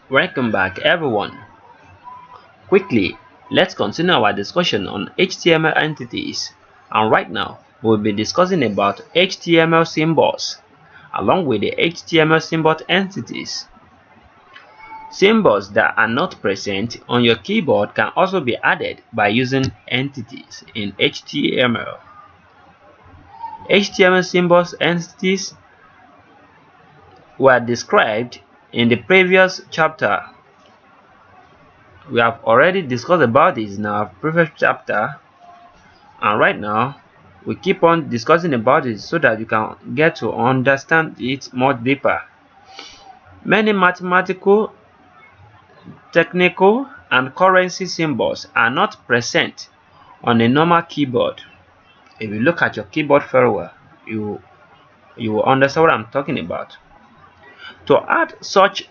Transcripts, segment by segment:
Welcome back everyone. Quickly, let's continue our discussion on HTML entities, and right now we'll be discussing about HTML symbols along with the HTML symbol entities. Symbols that are not present on your keyboard can also be added by using entities in HTML. HTML symbols entities were described in the previous chapter. We have already discussed about this in our previous chapter, and right now we keep on discussing about it so that you can get to understand it more deeper. Many mathematical, technical, and currency symbols are not present on a normal keyboard. If you look at your keyboard very well, you will understand what I'm talking about. To add such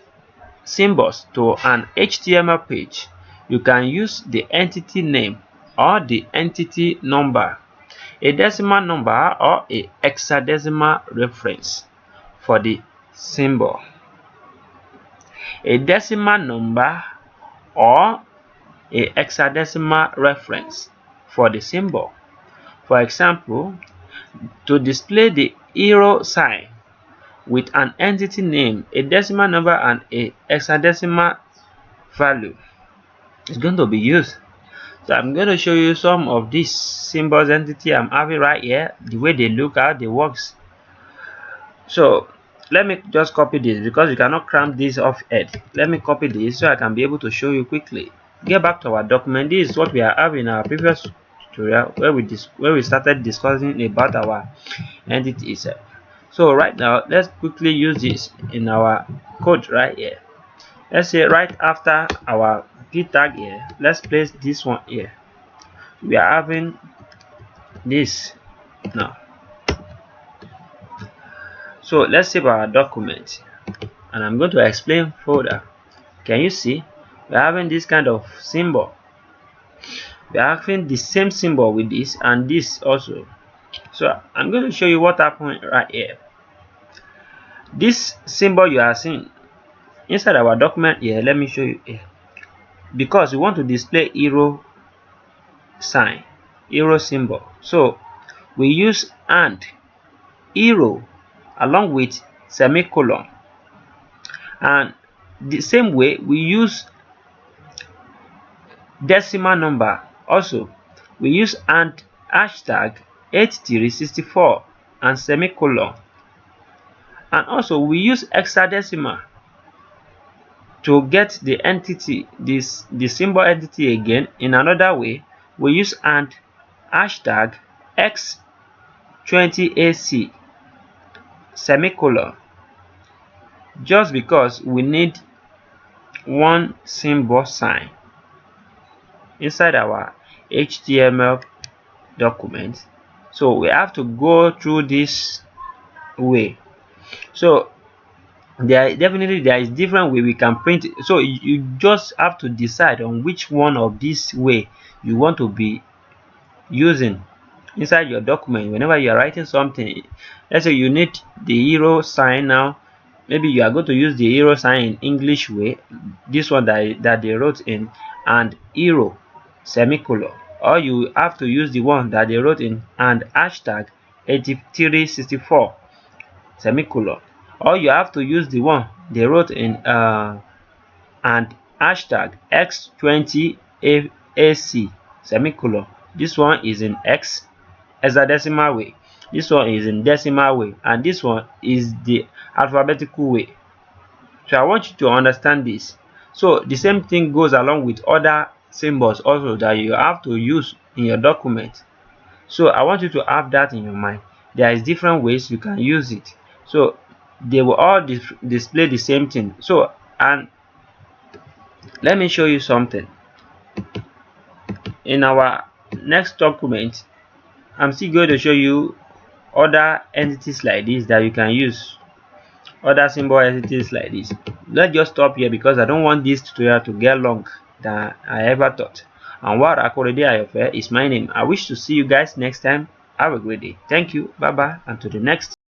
symbols to an HTML page, you can use the entity name or the entity number, a decimal number or a hexadecimal reference for the symbol, a decimal number or a hexadecimal reference for the symbol. For example, to display the euro sign with an entity name, a decimal number, and a hexadecimal value is going to be used. So I'm going to show you some of these symbols entity I'm having right here, the way they look, how they works. So let me just copy this because you cannot cram this off head. Let me copy this so I can be able to show you quickly. Get back to our document. This is what we are having in our previous tutorial where we started discussing about our entities. So right now let's quickly use this in our code right here. Let's say right after our p tag here, let's place this one here. We are having this now. So let's save our document, and I'm going to explain further. Can you see we're having this kind of symbol? We're having the same symbol with this and this also. So I'm going to show you what happened right here. This symbol you are seeing inside our document here, let me show you here, because we want to display euro sign, euro symbol. So we use and euro along with semicolon, and the same way we use decimal number. Also we use and hashtag 8364 and semicolon, and also we use hexadecimal to get the entity, the symbol entity again. In another way, we use and hashtag x20ac semicolon, just because we need one symbol sign inside our HTML document. So we have to go through this way. So there is different way we can print it. So you just have to decide on which one of this way you want to be using inside your document. Whenever you are writing something, let's say you need the euro sign now, maybe you are going to use the euro sign in English way, this one that they wrote in and euro semicolon, or you have to use the one that they wrote in and hashtag 8364 semicolon, or you have to use the one they wrote in and hashtag x20ac semicolon. This one is in hexadecimal way, this one is in decimal way, and this one is the alphabetical way. So I want you to understand this. So the same thing goes along with other symbols also that you have to use in your document. So I want you to have that in your mind. There is different ways you can use it, so they will all display the same thing. So, and let me show you something. In our next document, I'm still going to show you other entities like this that you can use, other symbol entities like this. Let's just stop here because I don't want this tutorial to get long than I ever thought. Anwar Akorede Ayofe is my name. I wish to see you guys next time. Have a great day. Thank you. Bye bye, and to the next.